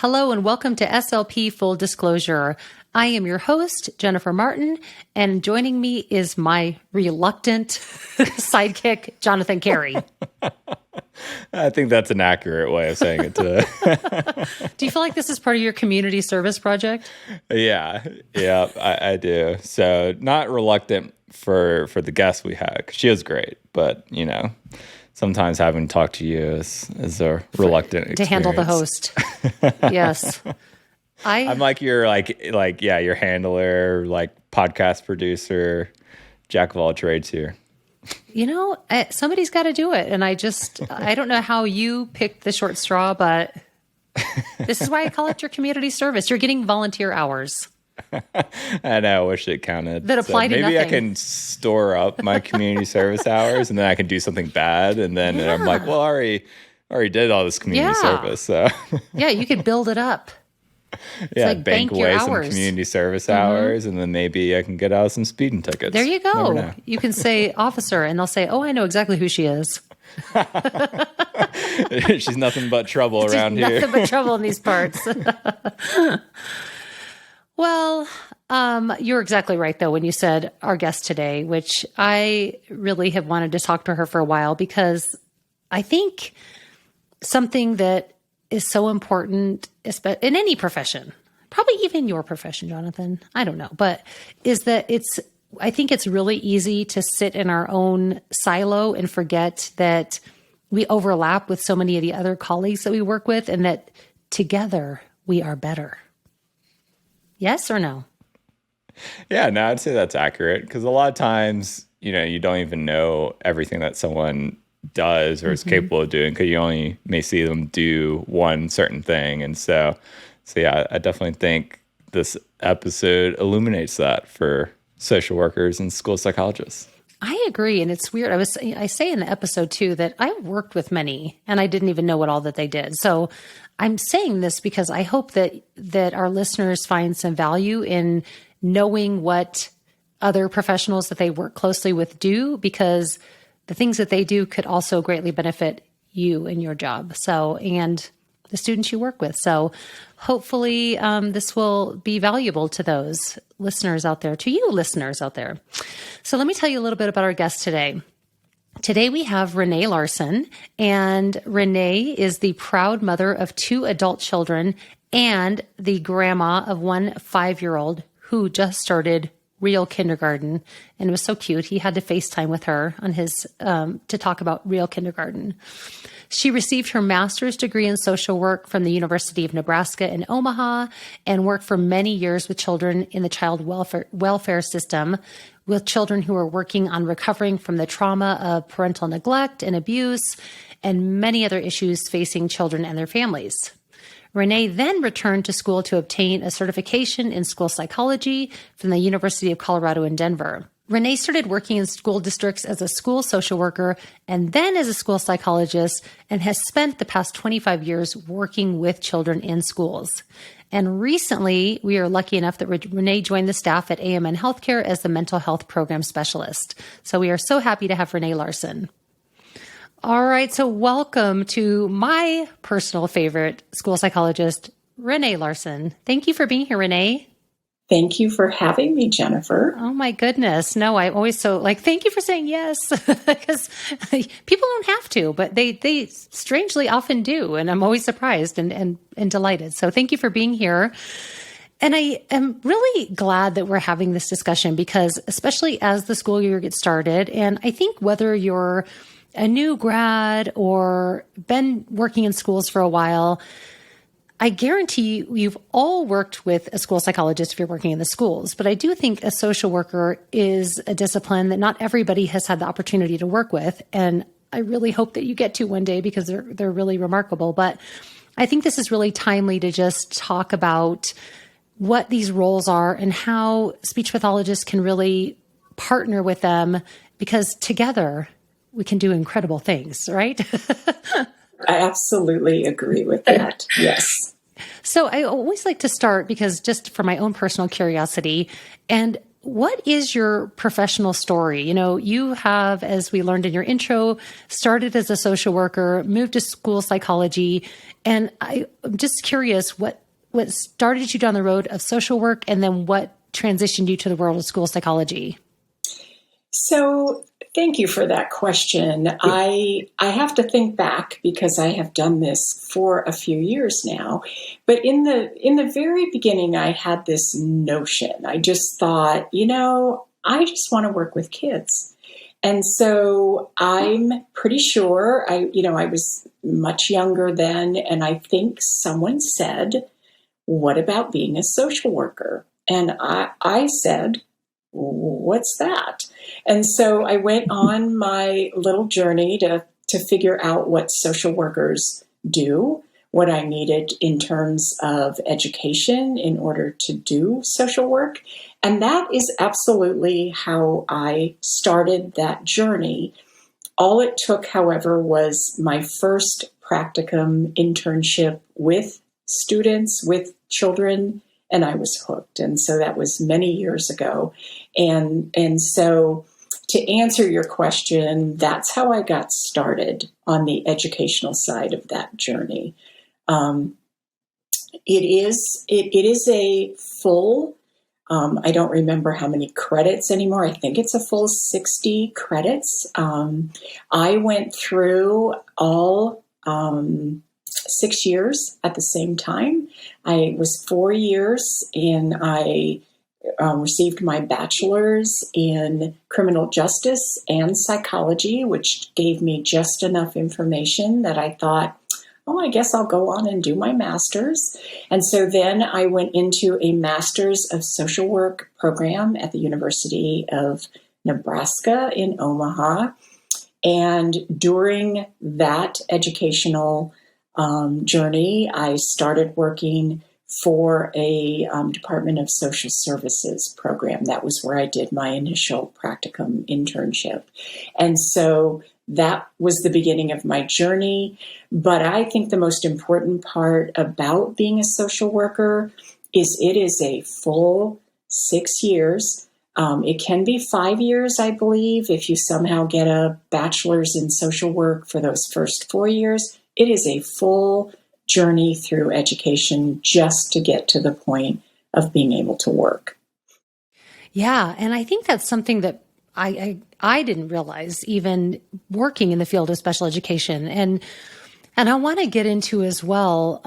Hello and welcome to SLP Full Disclosure. I am your host, Jennifer Martin, and joining me is my reluctant sidekick, Jonathan Carey. I think that's an accurate way of saying it today. Do you feel like this is part of your community service project? Yeah, I do. So not reluctant for the guest we had, 'cause she was great, but sometimes having to talk to you is a reluctant experience. To handle the host. Yes. I'm like your your handler, like podcast producer, jack of all trades here. Somebody's got to do it. And I don't know how you picked the short straw, but this is why I call it your community service. You're getting volunteer hours. I know, I wish it counted. That apply to maybe nothing. I can store up my community service hours and then I can do something bad. And then I'm like, well, I already did all this community service. So yeah, you could build it up. Yeah, like bank your away some hours. Community service hours, and then maybe I can get out some speeding tickets. There you go. You can say officer, and they'll say, "Oh, I know exactly who she is." She's nothing but trouble around here. Nothing but trouble in these parts. Well, you're exactly right, though, when you said our guest today, which I really have wanted to talk to her for a while, because I think something that is so important in any profession, probably even your profession, Jonathan, I don't know, but is that I think it's really easy to sit in our own silo and forget that we overlap with so many of the other colleagues that we work with, and that together we are better. Yes or no? Yeah, no, I'd say that's accurate, because a lot of times, you don't even know everything that someone does or is capable of doing, because you only may see them do one certain thing. And so yeah, I definitely think this episode illuminates that for social workers and school psychologists. I agree. And it's weird. I say in the episode too, that I worked with many and I didn't even know what all that they did. So I'm saying this because I hope that our listeners find some value in knowing what other professionals that they work closely with do, because the things that they do could also greatly benefit you in your job. So, and the students you work with. So hopefully this will be valuable to those listeners out there, to you listeners out there. So let me tell you a little bit about our guest today. Today we have Renee Larson, and Renee is the proud mother of 2 adult children and the grandma of one 5-year-old who just started real kindergarten, and it was so cute. He had to FaceTime with her on his to talk about real kindergarten. She received her master's degree in social work from the University of Nebraska in Omaha, and worked for many years with children in the child welfare system, with children who are working on recovering from the trauma of parental neglect and abuse, and many other issues facing children and their families. Renee then returned to school to obtain a certification in school psychology from the University of Colorado in Denver. Renee started working in school districts as a school social worker and then as a school psychologist, and has spent the past 25 years working with children in schools. And recently, we are lucky enough that Renee joined the staff at AMN Healthcare as the mental health program specialist. So we are so happy to have Renee Larson. All right, so welcome to my personal favorite school psychologist, Renee Larson. Thank you for being here, Renee. Thank you for having me, Jennifer. Oh my goodness. No, I'm always so thank you for saying yes, because people don't have to, but they strangely often do. And I'm always surprised and delighted. So thank you for being here. And I am really glad that we're having this discussion, because especially as the school year gets started, and I think whether you're a new grad or been working in schools for a while, I guarantee you've all worked with a school psychologist if you're working in the schools. But I do think a social worker is a discipline that not everybody has had the opportunity to work with. And I really hope that you get to one day, because they're really remarkable. But I think this is really timely to just talk about what these roles are and how speech pathologists can really partner with them, because together we can do incredible things, right? I absolutely agree with that. Yes. So I always like to start, because just for my own personal curiosity, and what is your professional story? You have, as we learned in your intro, started as a social worker, moved to school psychology. And I'm just curious, what started you down the road of social work, and then what transitioned you to the world of school psychology? So thank you for that question. I have to think back because I have done this for a few years now. But in the very beginning, I had this notion. I just thought, I just want to work with kids. And so I'm pretty sure I was much younger then, and I think someone said, "What about being a social worker?" And I said, "What's that?" And so I went on my little journey to figure out what social workers do, what I needed in terms of education in order to do social work. And that is absolutely how I started that journey. All it took, however, was my first practicum internship with students, with children, and I was hooked. And so that was many years ago. And so to answer your question, that's how I got started on the educational side of that journey. It is a full, I don't remember how many credits anymore. I think it's a full 60 credits. I went through all 6 years at the same time. I was 4 years, and I received my bachelor's in criminal justice and psychology, which gave me just enough information that I thought, I guess I'll go on and do my master's. And so then I went into a master's of social work program at the University of Nebraska in Omaha. And during that educational journey, I started working for a Department of Social Services program. That was where I did my initial practicum internship. And so that was the beginning of my journey. But I think the most important part about being a social worker is it is a full 6 years. It can be 5 years, I believe, if you somehow get a bachelor's in social work for those first 4 years. It is a full journey through education just to get to the point of being able to work. Yeah. And I think that's something that I didn't realize, even working in the field of special education. And I want to get into as well,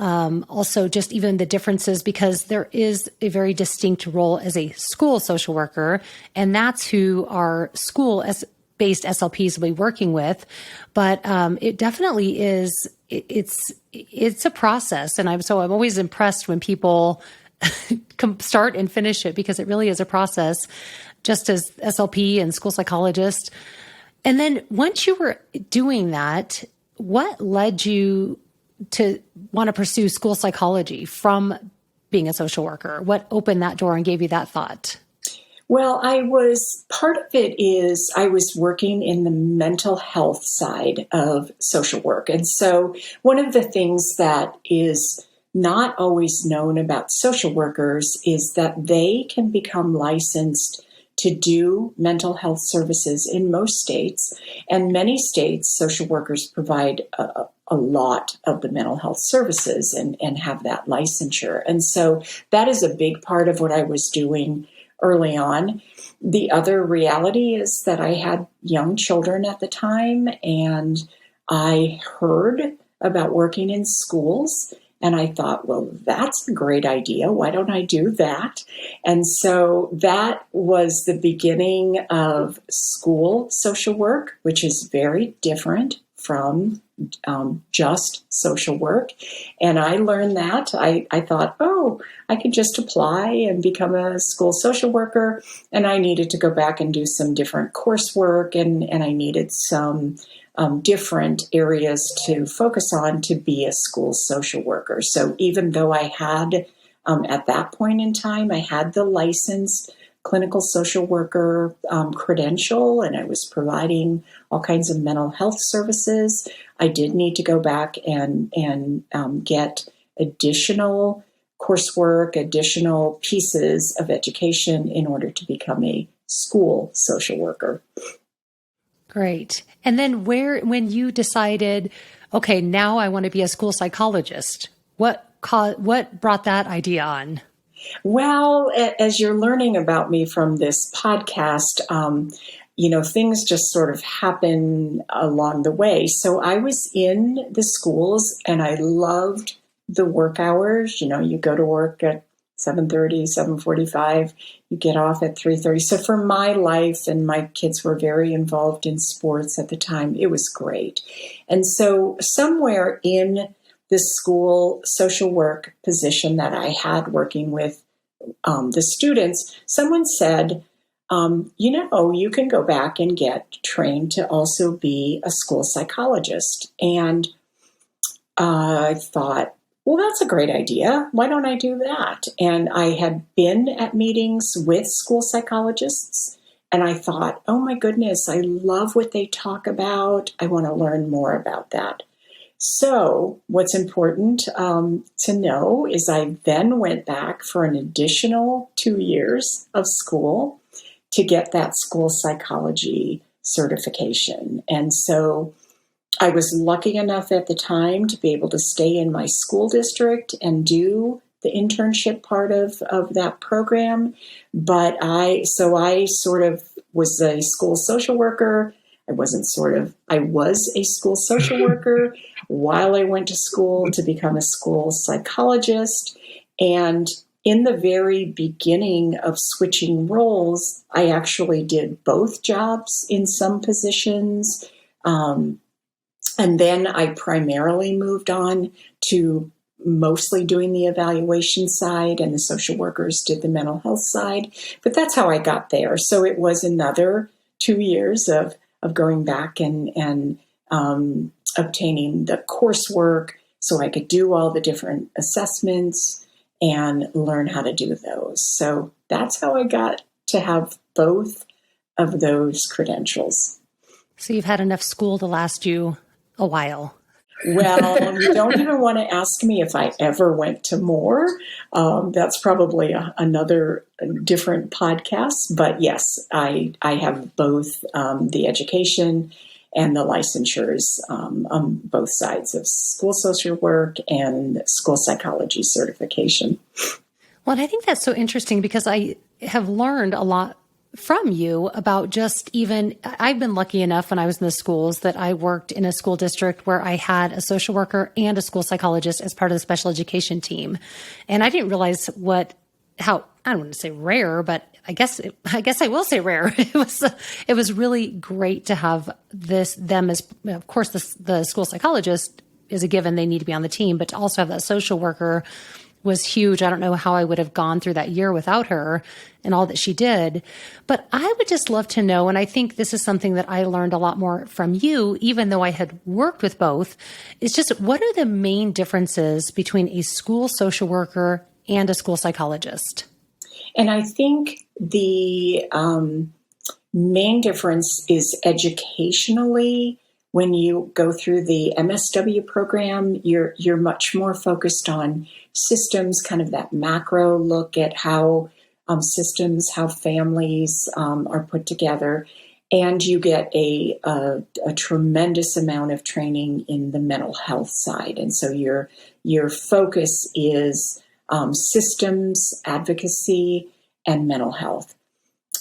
also just even the differences, because there is a very distinct role as a school social worker, and that's who our school based SLPs will be working with. But it definitely is, it's a process. And I'm always impressed when people start and finish it, because it really is a process, just as SLP and school psychologist. And then once you were doing that, what led you to want to pursue school psychology from being a social worker? What opened that door and gave you that thought? Well, part of it is I was working in the mental health side of social work. And so one of the things that is not always known about social workers is that they can become licensed to do mental health services in most states. And many states, social workers provide a lot of the mental health services and have that licensure. And so that is a big part of what I was doing early on. The other reality is that I had young children at the time, and I heard about working in schools. And I thought, well, that's a great idea. Why don't I do that? And so that was the beginning of school social work, which is very different from just social work. And I learned that. I thought, I could just apply and become a school social worker. And I needed to go back and do some different coursework, and I needed some different areas to focus on to be a school social worker. So even though I had, at that point in time, I had the licensed clinical social worker credential, and I was providing all kinds of mental health services, I did need to go back and get additional coursework, additional pieces of education in order to become a school social worker. Great. And then when you decided, okay, now I want to be a school psychologist, what brought that idea on? Well, as you're learning about me from this podcast, things just sort of happen along the way. So I was in the schools and I loved the work hours. You go to work at 7:30, 7:45, you get off at 3:30. So for my life, and my kids were very involved in sports at the time, it was great. And so somewhere in the school social work position that I had working with the students, someone said, you can go back and get trained to also be a school psychologist. And I thought, well, that's a great idea. Why don't I do that? And I had been at meetings with school psychologists, and I thought, oh my goodness, I love what they talk about. I want to learn more about that. So what's important to know is I then went back for an additional 2 years of school to get that school psychology certification. And so I was lucky enough at the time to be able to stay in my school district and do the internship part of that program. But I sort of was a school social worker. I was a school social worker while I went to school to become a school psychologist. And in the very beginning of switching roles, I actually did both jobs in some positions. And then I primarily moved on to mostly doing the evaluation side, and the social workers did the mental health side. But that's how I got there. So it was another 2 years of going back and obtaining the coursework so I could do all the different assessments and learn how to do those. So that's how I got to have both of those credentials. So you've had enough school to last you a while. Well, you don't even want to ask me if I ever went to more. That's probably another different podcast. But yes, I have both the education and the licensures on both sides of school social work and school psychology certification. Well, and I think that's so interesting because I have learned a lot from you about just I've been lucky enough when I was in the schools that I worked in a school district where I had a social worker and a school psychologist as part of the special education team. And I didn't realize how I don't want to say rare, but I guess I will say rare. It was really great to have them as, of course, the school psychologist is a given. They need to be on the team, but to also have that social worker was huge. I don't know how I would have gone through that year without her and all that she did. But I would just love to know, and I think this is something that I learned a lot more from you, even though I had worked with both, is just what are the main differences between a school social worker and a school psychologist? And I think the main difference is educationally. When you go through the MSW program, you're much more focused on systems, kind of that macro look at how systems, how families are put together. And you get a tremendous amount of training in the mental health side. And so your focus is systems, advocacy, and mental health.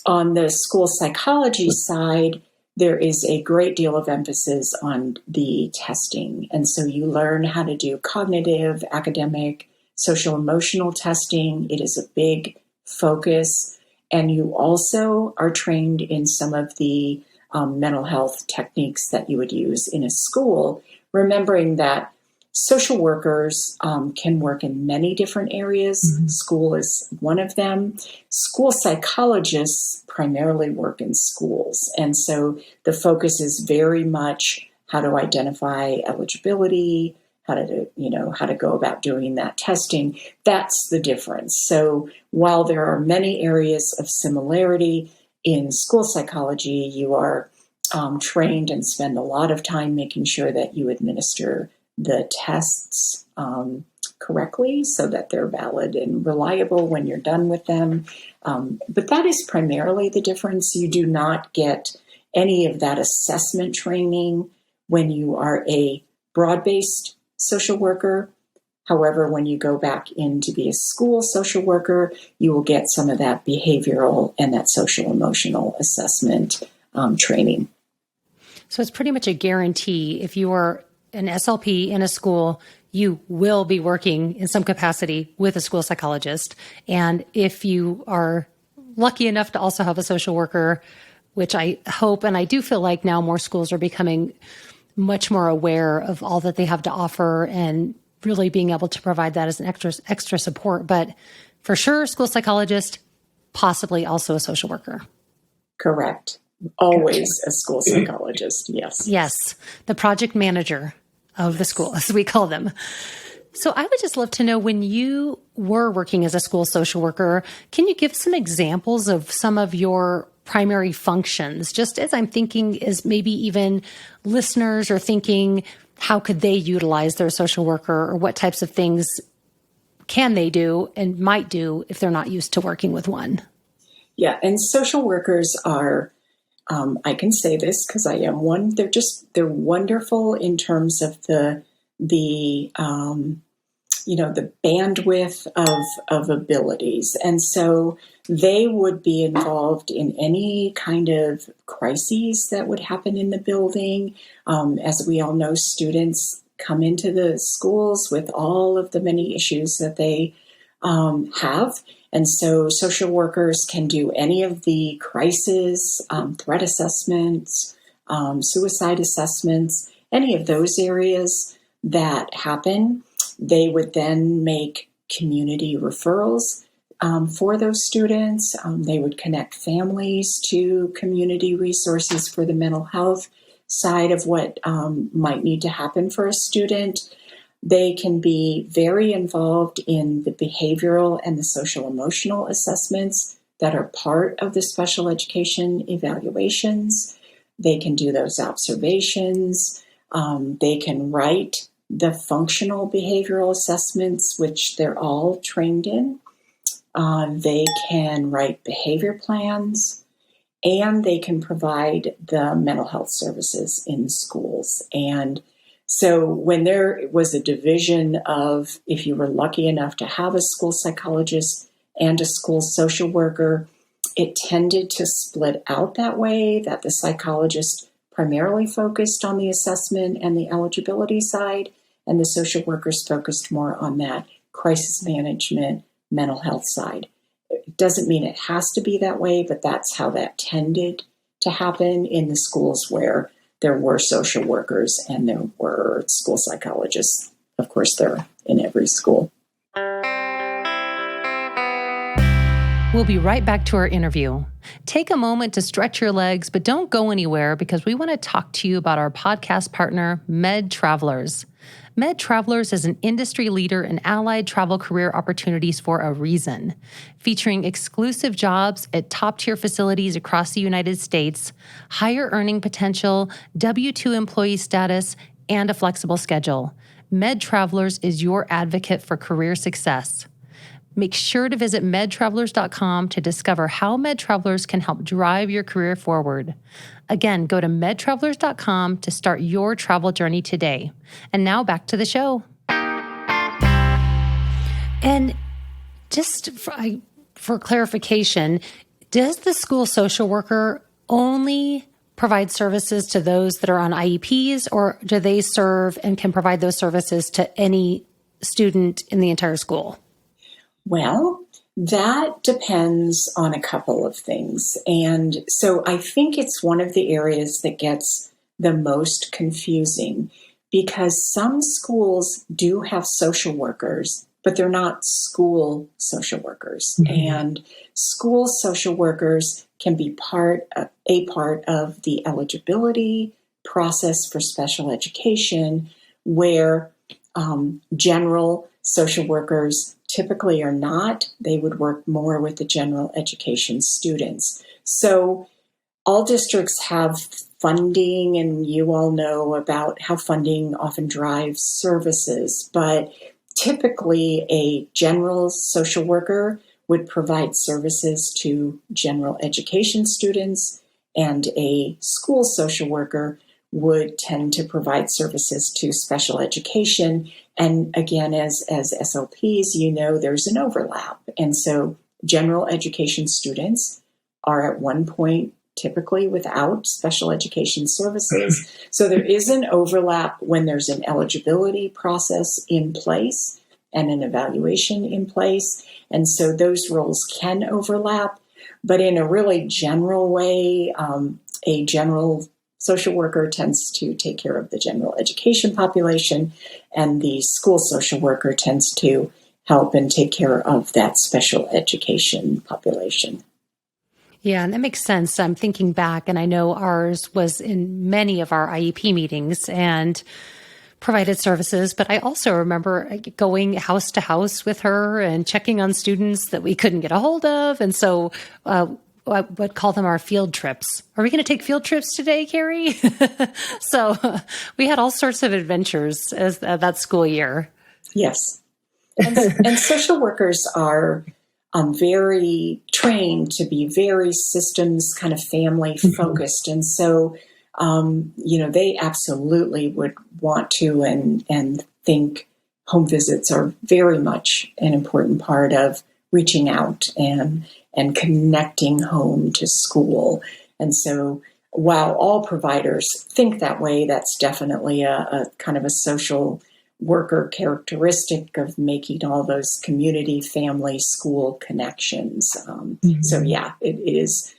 On the school psychology side, there is a great deal of emphasis on the testing. And so you learn how to do cognitive, academic, social emotional testing. It is a big focus. And you also are trained in some of the mental health techniques that you would use in a school, remembering that social workers can work in many different areas. Mm-hmm. School is one of them. School psychologists primarily work in schools. And so the focus is very much how to identify eligibility, how to go about doing that testing. That's the difference. So while there are many areas of similarity in school psychology, you are trained and spend a lot of time making sure that you administer the tests correctly so that they're valid and reliable when you're done with them. But that is primarily the difference. You do not get any of that assessment training when you are a broad-based social worker. However, when you go back in to be a school social worker, you will get some of that behavioral and that social emotional assessment training. So it's pretty much a guarantee. If you are an SLP in a school, you will be working in some capacity with a school psychologist. And if you are lucky enough to also have a social worker, which I hope, and I do feel like now more schools are becoming much more aware of all that they have to offer and really being able to provide that as an extra support. But for sure, school psychologist, possibly also a social worker. Correct. Always a school psychologist. Yes. Yes. The project manager of the school, as we call them. So I would just love to know, when you were working as a school social worker, can you give some examples of some of your primary functions? Just as I'm thinking, is maybe even listeners are thinking, how could they utilize their social worker, or what types of things can they do and might do if they're not used to working with one? Yeah. And social workers are, I can say this because I am one. They're wonderful in terms of the bandwidth of abilities. And so they would be involved in any kind of crises that would happen in the building. As we all know, students come into the schools with all of the many issues that they have. And so social workers can do any of the crisis, threat assessments, suicide assessments, any of those areas that happen. They would then make community referrals for those students. They would connect families to community resources for the mental health side of what might need to happen for a student. They can be very involved in the behavioral and the social emotional assessments that are part of the special education evaluations. They can do those observations. They can write the functional behavioral assessments, which they're all trained in. They can write behavior plans, and they can provide the mental health services in schools. And so when there was a division of, if you were lucky enough to have a school psychologist and a school social worker, it tended to split out that way, that the psychologist primarily focused on the assessment and the eligibility side, and the social workers focused more on that crisis management, mental health side. It doesn't mean it has to be that way, but that's how that tended to happen in the schools where there were social workers and there were school psychologists. Of course, they're in every school. We'll be right back to our interview. Take a moment to stretch your legs, but don't go anywhere, because we want to talk to you about our podcast partner, Med Travelers. Med Travelers is an industry leader in allied travel career opportunities for a reason, featuring exclusive jobs at top-tier facilities across the United States, higher earning potential, W-2 employee status, and a flexible schedule. Med Travelers is your advocate for career success. Make sure to visit medtravelers.com to discover how Med Travelers can help drive your career forward. Again, go to medtravelers.com to start your travel journey today. And now back to the show. And just for clarification, does the school social worker only provide services to those that are on IEPs, or do they serve and can provide those services to any student in the entire school? Well, that depends on a couple of things. And so I think it's one of the areas that gets the most confusing, because some schools do have social workers, but they're not school social workers. Mm-hmm. And school social workers can be a part of the eligibility process for special education, where general social workers typically are not. They would work more with the general education students. So all districts have funding, and you all know about how funding often drives services. But Typically, a general social worker would provide services to general education students, and a school social worker would tend to provide services to special education. And again, as SLPs, there's an overlap. And so general education students are at one point typically without special education services. So there is an overlap when there's an eligibility process in place and an evaluation in place. And so those roles can overlap. But in a really general way, a general social worker tends to take care of the general education population, and the school social worker tends to help and take care of that special education population. Yeah, and that makes sense. I'm thinking back, and I know ours was in many of our IEP meetings and provided services, but I also remember going house to house with her and checking on students that we couldn't get a hold of. And so I would call them our field trips. Are we going to take field trips today, Carrie? So we had all sorts of adventures as that school year. Yes. And social workers are very trained to be very systems kind of family focused. And so, they absolutely would want to and think home visits are very much an important part of reaching out and connecting home to school. And so while all providers think that way, that's definitely a kind of a social worker characteristic of making all those community, family, school connections. So yeah, it is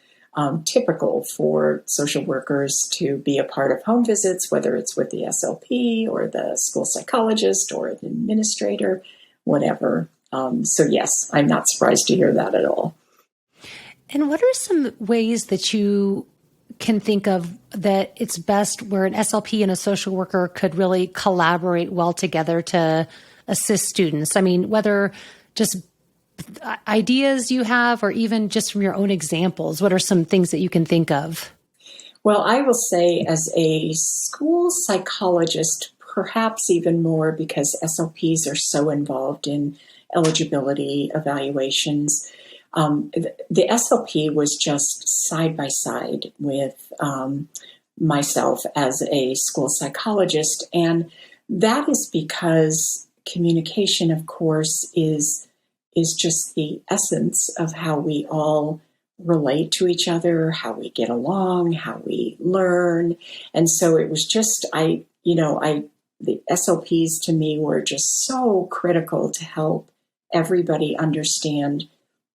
typical for social workers to be a part of home visits, whether it's with the SLP or the school psychologist or an administrator, whatever. So yes, I'm not surprised to hear that at all. And what are some ways that you can think of that it's best where an SLP and a social worker could really collaborate well together to assist students? I mean, whether just ideas you have or even just from your own examples, what are some things that you can think of? Well, I will say as a school psychologist, perhaps even more because SLPs are so involved in eligibility evaluations. The SLP was just side by side with myself as a school psychologist. And that is because communication, of course, is just the essence of how we all relate to each other, how we get along, how we learn. And so it was just, the SLPs to me were just so critical to help everybody understand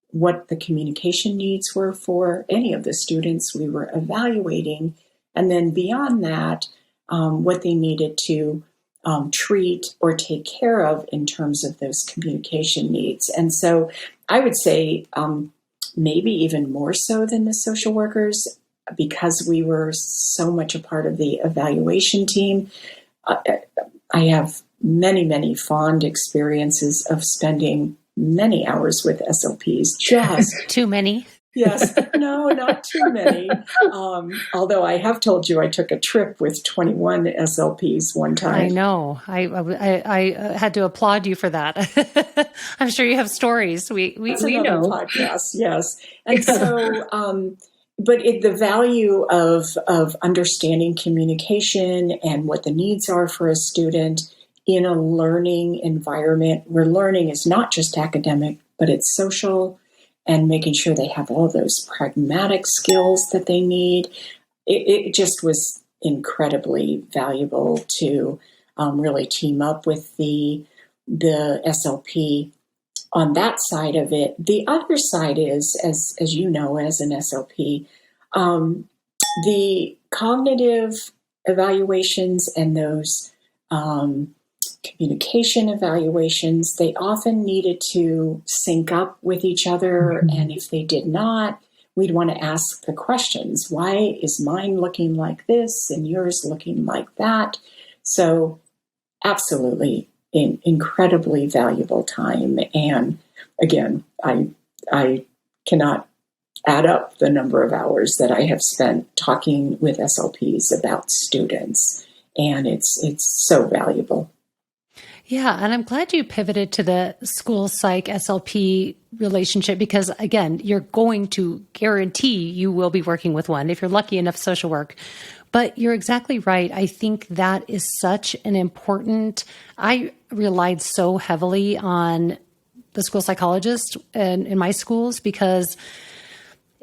what the communication needs were for any of the students we were evaluating. And then beyond that, what they needed to treat or take care of in terms of those communication needs. And so I would say maybe even more so than the social workers, because we were so much a part of the evaluation team. I have many, many fond experiences of spending many hours with SLPs. Just too many. Yes. No, not too many. Although I have told you I took a trip with 21 SLPs one time. I know. I had to applaud you for that. I'm sure you have stories. We know. Podcast, yes. And so, but the value of understanding communication and what the needs are for a student in a learning environment where learning is not just academic, but it's social, and making sure they have all those pragmatic skills that they need. It just was incredibly valuable to really team up with the SLP on that side of it. The other side is, as you know, as an SLP, the cognitive evaluations and those communication evaluations, they often needed to sync up with each other. And if they did not, we'd want to ask the questions. Why is mine looking like this and yours looking like that? So absolutely incredibly valuable time. And again, I cannot add up the number of hours that I have spent talking with SLPs about students. And it's so valuable. Yeah, and I'm glad you pivoted to the school psych SLP relationship because, again, you're going to guarantee you will be working with one if you're lucky enough social work. But you're exactly right. I think that is such an important, I relied so heavily on the school psychologist in my schools because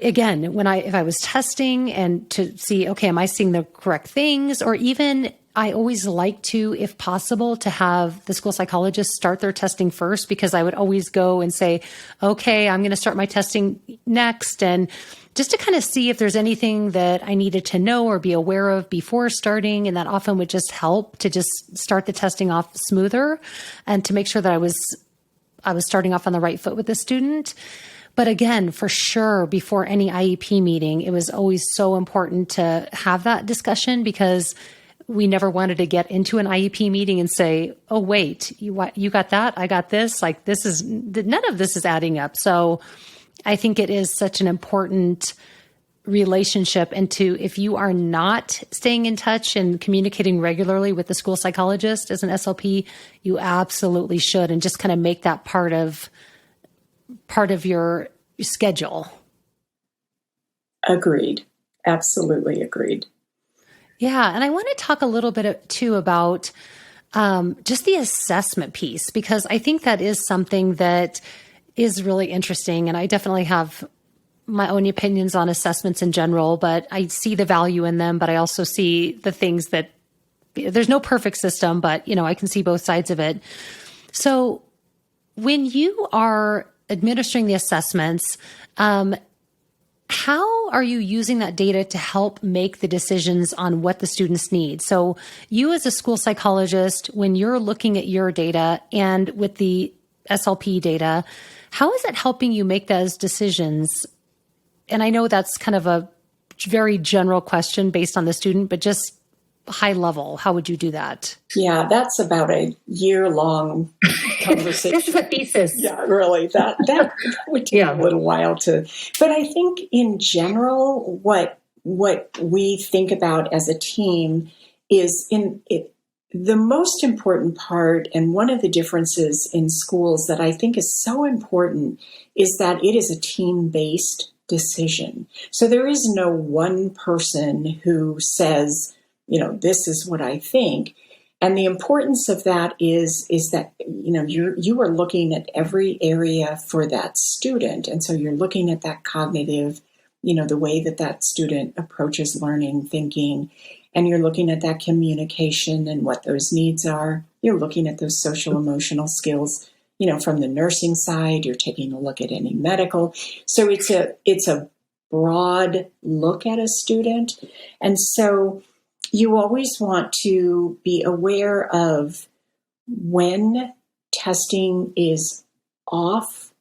again, if I was testing and to see, okay, am I seeing the correct things? Or even I always like to, if possible, to have the school psychologist start their testing first because I would always go and say, okay, I'm going to start my testing next. And just to kind of see if there's anything that I needed to know or be aware of before starting. And that often would just help to just start the testing off smoother and to make sure that I was starting off on the right foot with the student. But again, for sure, before any IEP meeting, it was always so important to have that discussion because we never wanted to get into an IEP meeting and say, oh, wait, you got that? I got this. Like none of this is adding up. So I think it is such an important relationship. And if you are not staying in touch and communicating regularly with the school psychologist as an SLP, you absolutely should. And just kind of make that part of your schedule. Agreed. Absolutely agreed. Yeah. And I want to talk a little bit too about just the assessment piece, because I think that is something that is really interesting. And I definitely have my own opinions on assessments in general, but I see the value in them, but I also see the things that there's no perfect system, but I can see both sides of it. So when you are administering the assessments, how are you using that data to help make the decisions on what the students need? So you as a school psychologist, when you're looking at your data and with the SLP data, how is it helping you make those decisions? And I know that's kind of a very general question based on the student, but just high level, how would you do that? Yeah, that's about a year-long conversation. This is a thesis. Yeah, really. That would take a little while but I think in general, what we think about as a team is the most important part, and one of the differences in schools that I think is so important is that it is a team-based decision. So there is no one person who says, this is what I think. And the importance of that is that, you are looking at every area for that student. And so you're looking at that cognitive, the way that student approaches learning, thinking, and you're looking at that communication and what those needs are. You're looking at those social emotional skills, from the nursing side, you're taking a look at any medical. So it's a broad look at a student. And so you always want to be aware of when testing is off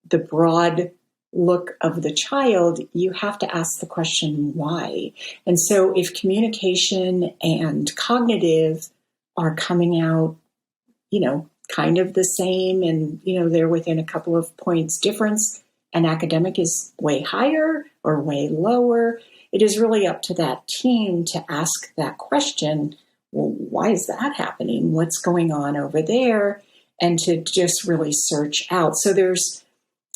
the broad look of the child, you have to ask the question, why? And so if communication and cognitive are coming out, kind of the same and, they're within a couple of points difference, and academic is way higher or way lower, it is really up to that team to ask that question, well, why is that happening? What's going on over there? And to just really search out. So there's,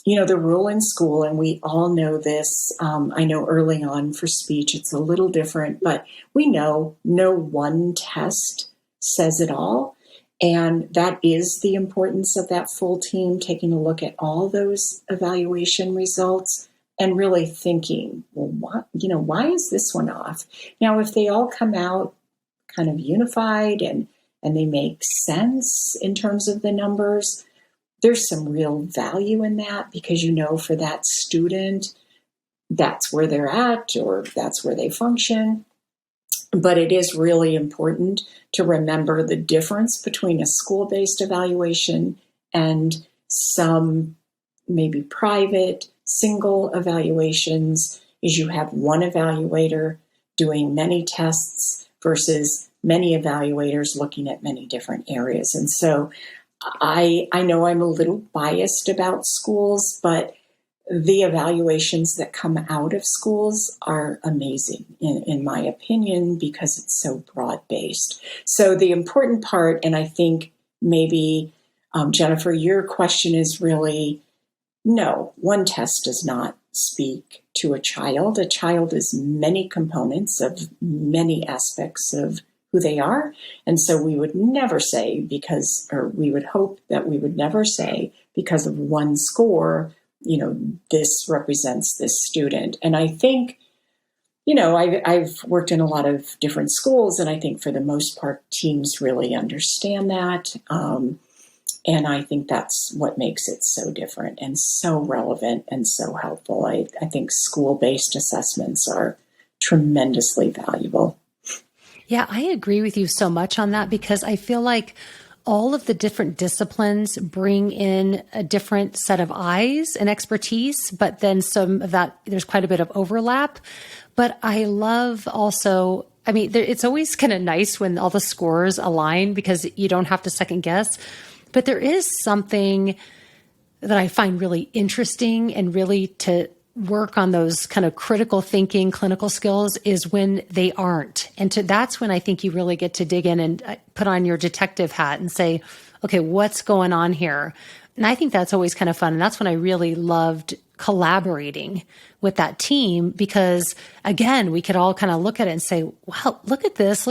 the rule in school, and we all know this. I know early on for speech, it's a little different, but we know no one test says it all. And that is the importance of that full team taking a look at all those evaluation results and really thinking, well, why is this one off? Now, if they all come out kind of unified and they make sense in terms of the numbers, there's some real value in that because, for that student, that's where they're at or that's where they function. But it is really important to remember the difference between a school-based evaluation and some maybe private single evaluations is you have one evaluator doing many tests versus many evaluators looking at many different areas. And so I know I'm a little biased about schools, but the evaluations that come out of schools are amazing, in my opinion, because it's so broad-based. So the important part, and I think maybe, Jennifer, your question is really, no, one test does not speak to a child. A child is many components of many aspects of who they are. And so we would never say we would hope that we would never say because of one score, this represents this student. And I think, I've worked in a lot of different schools, and I think for the most part, teams really understand that. And I think that's what makes it so different and so relevant and so helpful. I think school-based assessments are tremendously valuable. Yeah, I agree with you so much on that because I feel like all of the different disciplines bring in a different set of eyes and expertise, but then some of that, there's quite a bit of overlap. But I love also, it's always kind of nice when all the scores align because you don't have to second guess. But there is something that I find really interesting and really to work on those kind of critical thinking, clinical skills is when they aren't. And that's when I think you really get to dig in and put on your detective hat and say, okay, what's going on here? And I think that's always kind of fun. And that's when I really loved collaborating with that team because, again, we could all kind of look at it and say, wow, look at this.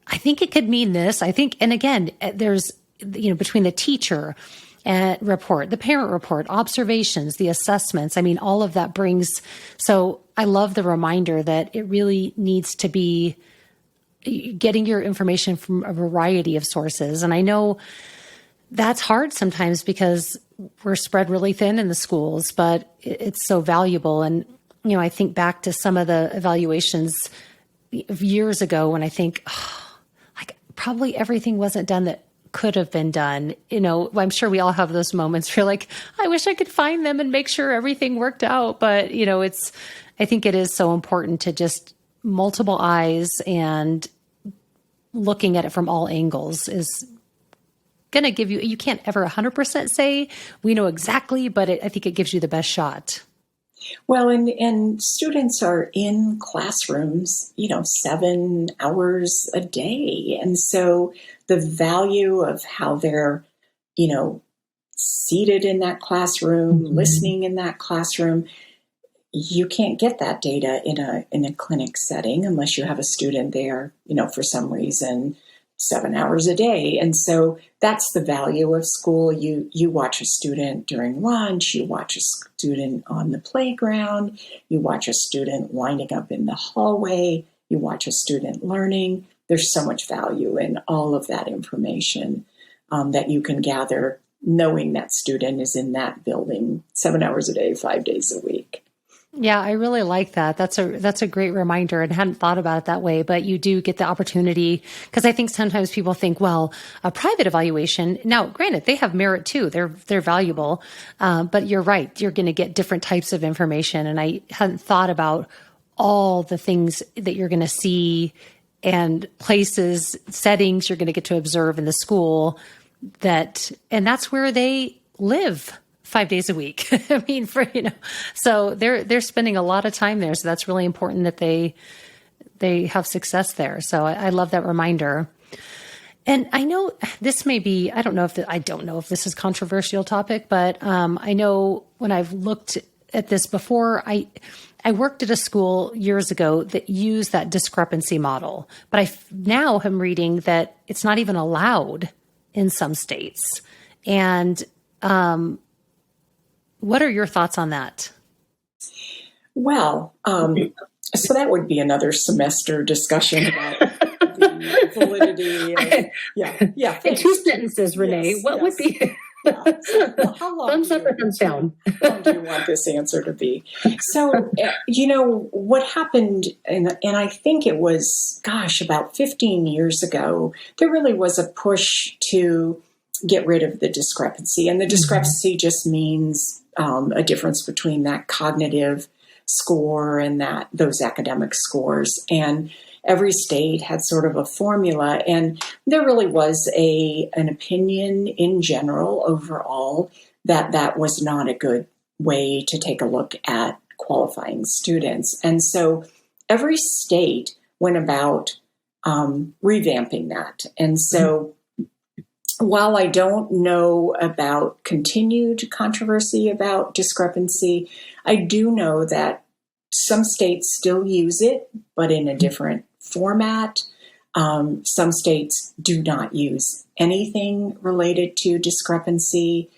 I think it could mean this. And again, there's, between the teacher report, the parent report, observations, the assessments. All of that brings, so I love the reminder that it really needs to be getting your information from a variety of sources. And I know that's hard sometimes because we're spread really thin in the schools, but it's so valuable. And, I think back to some of the evaluations years ago when I think, probably everything wasn't done that could have been done. I'm sure we all have those moments where you're like, I wish I could find them and make sure everything worked out. But, I think it is so important to just multiple eyes and looking at it from all angles is going to give you can't ever 100% say we know exactly, but I think it gives you the best shot. Well, and students are in classrooms, 7 hours a day. And so the value of how they're, seated in that classroom, listening in that classroom, you can't get that data in a clinic setting unless you have a student there, for some reason, 7 hours a day. And so that's the value of school. You watch a student during lunch, you watch a student on the playground, you watch a student lining up in the hallway, you watch a student learning. There's so much value in all of that information that you can gather knowing that student is in that building 7 hours a day, 5 days a week. Yeah, I really like that. That's a great reminder and hadn't thought about it that way, but you do get the opportunity because I think sometimes people think, well, a private evaluation, now granted, they have merit too. They're valuable. But you're right. You're going to get different types of information. And I hadn't thought about all the things that you're going to see and places, settings you're going to get to observe in the school and that's where they live 5 days a week. So they're spending a lot of time there. So that's really important that they have success there. So I love that reminder. And I know this may be, I don't know if this is a controversial topic, but I know when I've looked at this before, I worked at a school years ago that used that discrepancy model, but I now am reading that it's not even allowed in some states. And what are your thoughts on that? Well, so that would be another semester discussion about the validity. In 2 sentences, Renee, what would be? So, how long thumbs up or thumbs down? How long do you want this answer to be? So, what happened, and I think it was, about 15 years ago, there really was a push to get rid of the discrepancy. And the discrepancy just means a difference between that cognitive score and those academic scores. And every state had sort of a formula. And there really was an opinion in general overall that was not a good way to take a look at qualifying students. And so every state went about revamping that. And so while I don't know about continued controversy about discrepancy, I do know that some states still use it, but in a different format. Some states do not use anything related to discrepancy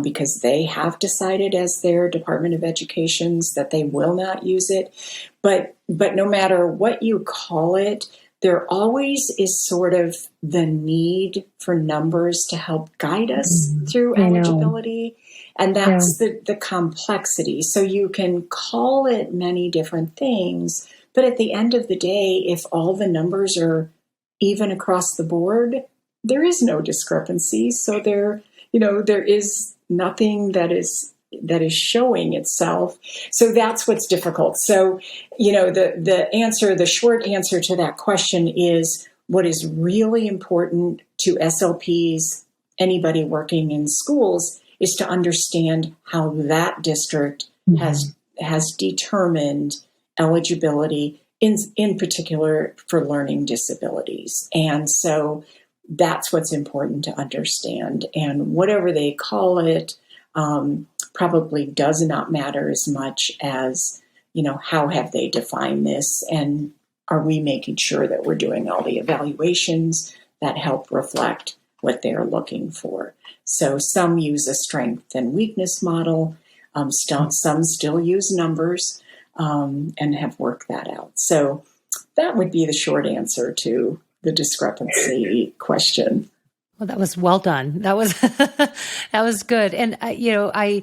because they have decided as their Department of Educations that they will not use it. But no matter what you call it, there always is sort of the need for numbers to help guide us through eligibility. And that's the complexity. So you can call it many different things, but at the end of the day, if all the numbers are even across the board, there is no discrepancy. So there is nothing that is showing itself. So that's what's difficult. So, the short answer to that question is what is really important to SLPs, anybody working in schools, is to understand how that district has determined eligibility in particular for learning disabilities. And so that's what's important to understand. And whatever they call it, probably does not matter as much as, how have they defined this? And are we making sure that we're doing all the evaluations that help reflect what they're looking for? So some use a strength and weakness model. Some still use numbers and have worked that out. So that would be the short answer to the discrepancy question. Well, that was well done. That was that was good. And I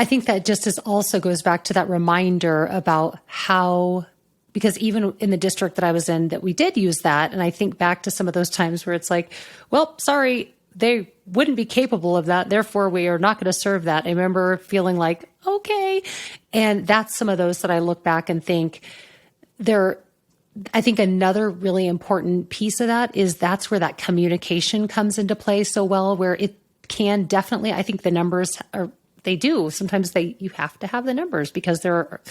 think that just also goes back to that reminder about how, because even in the district that I was in, that we did use that, and I think back to some of those times where it's like, well, sorry, they wouldn't be capable of that, therefore we are not going to serve that. I remember feeling like, okay, and that's some of those that I look back and think I think another really important piece of that is that's where that communication comes into play so well, where it can definitely, I think the numbers they do. Sometimes you have to have the numbers because there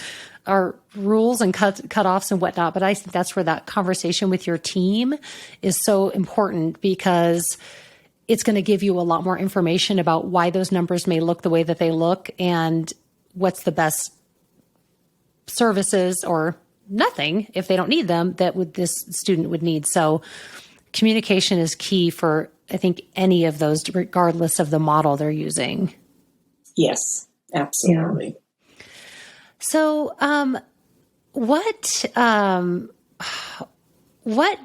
are rules and cutoffs and whatnot. But I think that's where that conversation with your team is so important, because it's going to give you a lot more information about why those numbers may look the way that they look and what's the best services or nothing, if they don't need them, this student would need. So communication is key for, I think, any of those, regardless of the model they're using. Yes, absolutely. Yeah. So what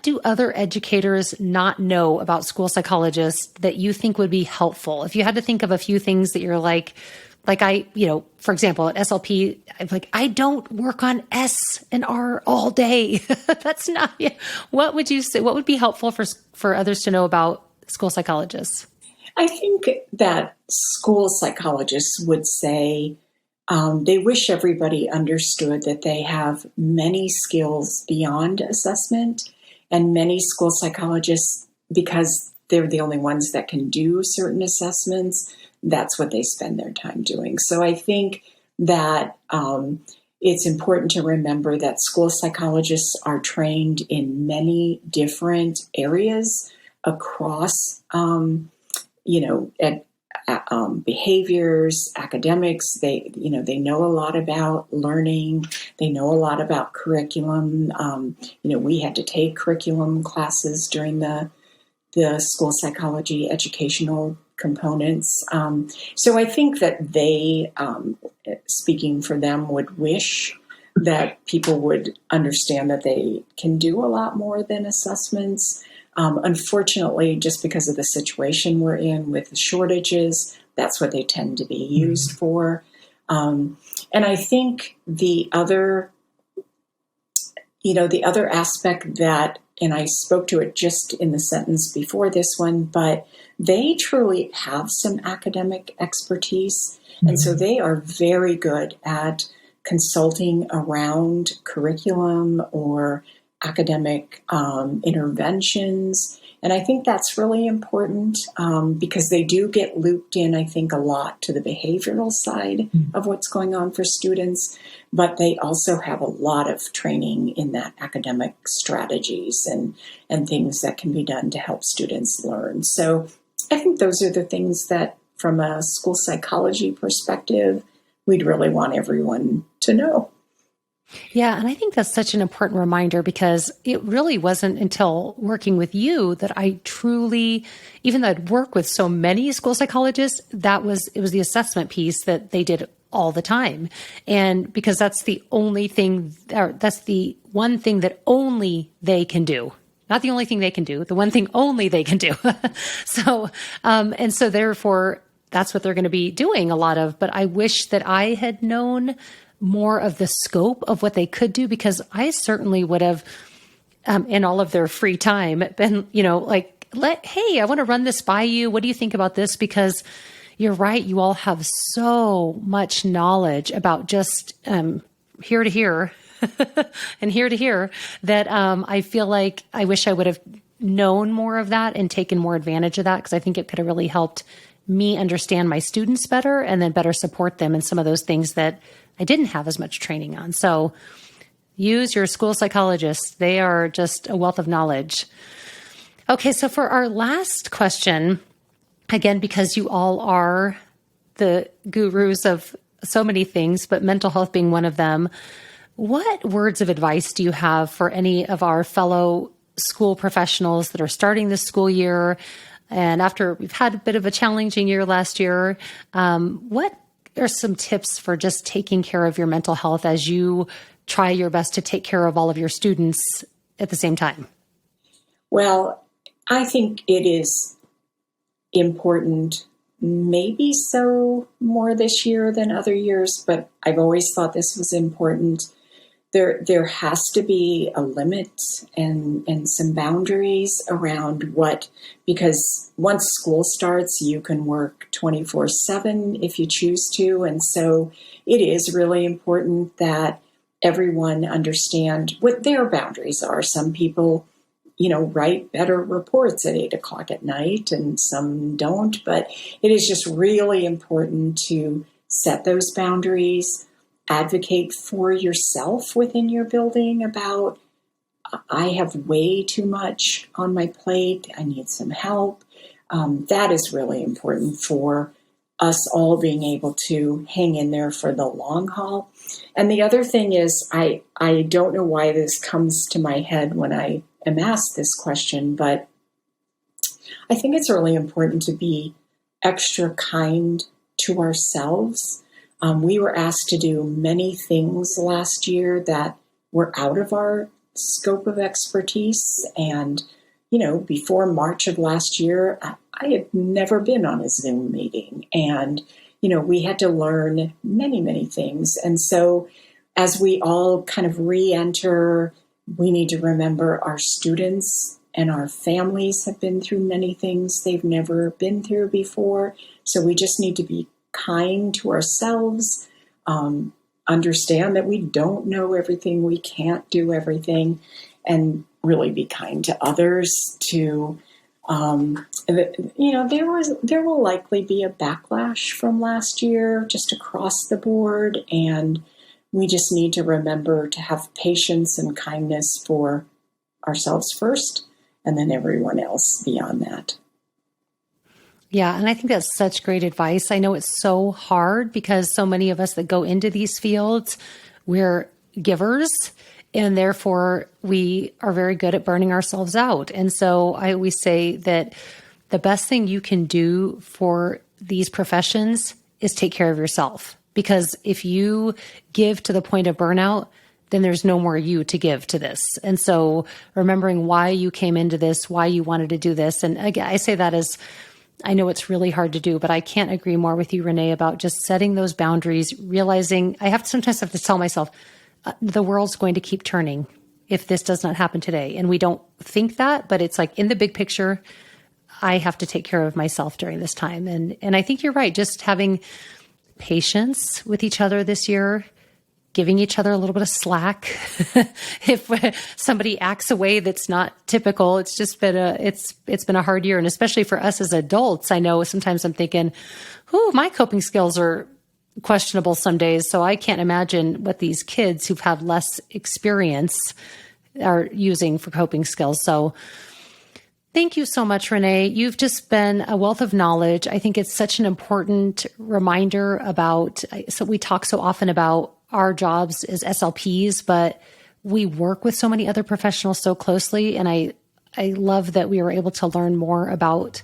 do other educators not know about school psychologists that you think would be helpful? If you had to think of a few things that you're like for example, at SLP, I'm like, I don't work on S and R all day. That's not, what would you say? What would be helpful for others to know about school psychologists? I think that school psychologists would say they wish everybody understood that they have many skills beyond assessment, and many school psychologists, because they're the only ones that can do certain assessments, that's what they spend their time doing. So I think that it's important to remember that school psychologists are trained in many different areas across, behaviors, academics. They know a lot about learning. They know a lot about curriculum. We had to take curriculum classes during the school psychology educational components. So I think that they, speaking for them, would wish that people would understand that they can do a lot more than assessments. Unfortunately, just because of the situation we're in with the shortages, that's what they tend to be used for. And I think the other aspect that, and I spoke to it just in the sentence before this one, but they truly have some academic expertise. And so they are very good at consulting around curriculum or academic interventions. And I think that's really important because they do get looped in, I think, a lot to the behavioral side of what's going on for students, but they also have a lot of training in that academic strategies and things that can be done to help students learn. So I think those are the things that, from a school psychology perspective, we'd really want everyone to know. Yeah. And I think that's such an important reminder, because it really wasn't until working with you that I truly, even though I'd worked with so many school psychologists, it was the assessment piece that they did all the time. And because that's the only thing, or that's the one thing that only they can do. Not the only thing they can do, the one thing only they can do. So, and so therefore, that's what they're going to be doing a lot of. But I wish that I had known more of the scope of what they could do, because I certainly would have, in all of their free time, been, like, hey, I want to run this by you. What do you think about this? Because you're right. You all have so much knowledge about just here to here and here to here that I feel like I wish I would have known more of that and taken more advantage of that, because I think it could have really helped me understand my students better and then better support them in some of those things that I didn't have as much training on. So use your school psychologists. They are just a wealth of knowledge. Okay, so for our last question, again, because you all are the gurus of so many things, but mental health being one of them, what words of advice do you have for any of our fellow school professionals that are starting this school year? And after we've had a bit of a challenging year last year, what are some tips for just taking care of your mental health as you try your best to take care of all of your students at the same time? Well, I think it is important, maybe so more this year than other years, but I've always thought this was important. There has to be a limit and some boundaries around because once school starts, you can work 24/7 if you choose to. And so it is really important that everyone understand what their boundaries are. Some people, write better reports at 8:00 at night and some don't, but it is just really important to set those boundaries. Advocate for yourself within your building about, I have way too much on my plate. I need some help. That is really important for us all being able to hang in there for the long haul. And the other thing is, I don't know why this comes to my head when I am asked this question, but I think it's really important to be extra kind to ourselves. We were asked to do many things last year that were out of our scope of expertise. And, before March of last year, I had never been on a Zoom meeting. And, we had to learn many, many things. And so as we all kind of re-enter, we need to remember our students and our families have been through many things they've never been through before. So we just need to be kind to ourselves, understand that we don't know everything, we can't do everything, and really be kind to others. There will likely be a backlash from last year just across the board, and we just need to remember to have patience and kindness for ourselves first, and then everyone else beyond that. Yeah. And I think that's such great advice. I know it's so hard because so many of us that go into these fields, we're givers, and therefore we are very good at burning ourselves out. And so I always say that the best thing you can do for these professions is take care of yourself. Because if you give to the point of burnout, then there's no more you to give to this. And so remembering why you came into this, why you wanted to do this. And again, I say that as, I know it's really hard to do, but I can't agree more with you, Renee, about just setting those boundaries, realizing sometimes have to tell myself, the world's going to keep turning if this does not happen today. And we don't think that, but it's like in the big picture, I have to take care of myself during this time. And I think you're right. Just having patience with each other this year, giving each other a little bit of slack. If somebody acts a way that's not typical, it's just been it's been a hard year. And especially for us as adults, I know sometimes I'm thinking, my coping skills are questionable some days. So I can't imagine what these kids who've had less experience are using for coping skills. So Thank you so much, Renee. You've just been a wealth of knowledge. I think it's such an important reminder about, so we talk so often about our jobs as SLPs, but we work with so many other professionals so closely. And I love that we were able to learn more about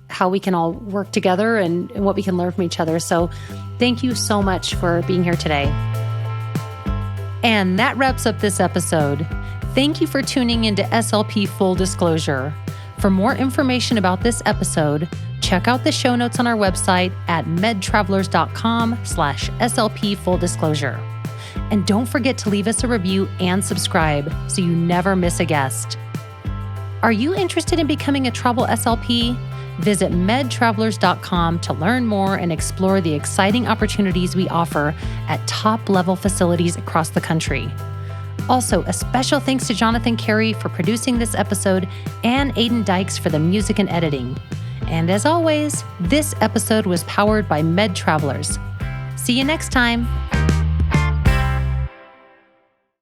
how we can all work together and what we can learn from each other. So thank you so much for being here today. And that wraps up this episode. Thank you for tuning into SLP Full Disclosure. For more information about this episode, check out the show notes on our website at medtravelers.com/SLP Full Disclosure. And don't forget to leave us a review and subscribe so you never miss a guest. Are you interested in becoming a travel SLP? Visit medtravelers.com to learn more and explore the exciting opportunities we offer at top-level facilities across the country. Also, a special thanks to Jonathan Carey for producing this episode and Aiden Dykes for the music and editing. And as always, this episode was powered by Med Travelers. See you next time.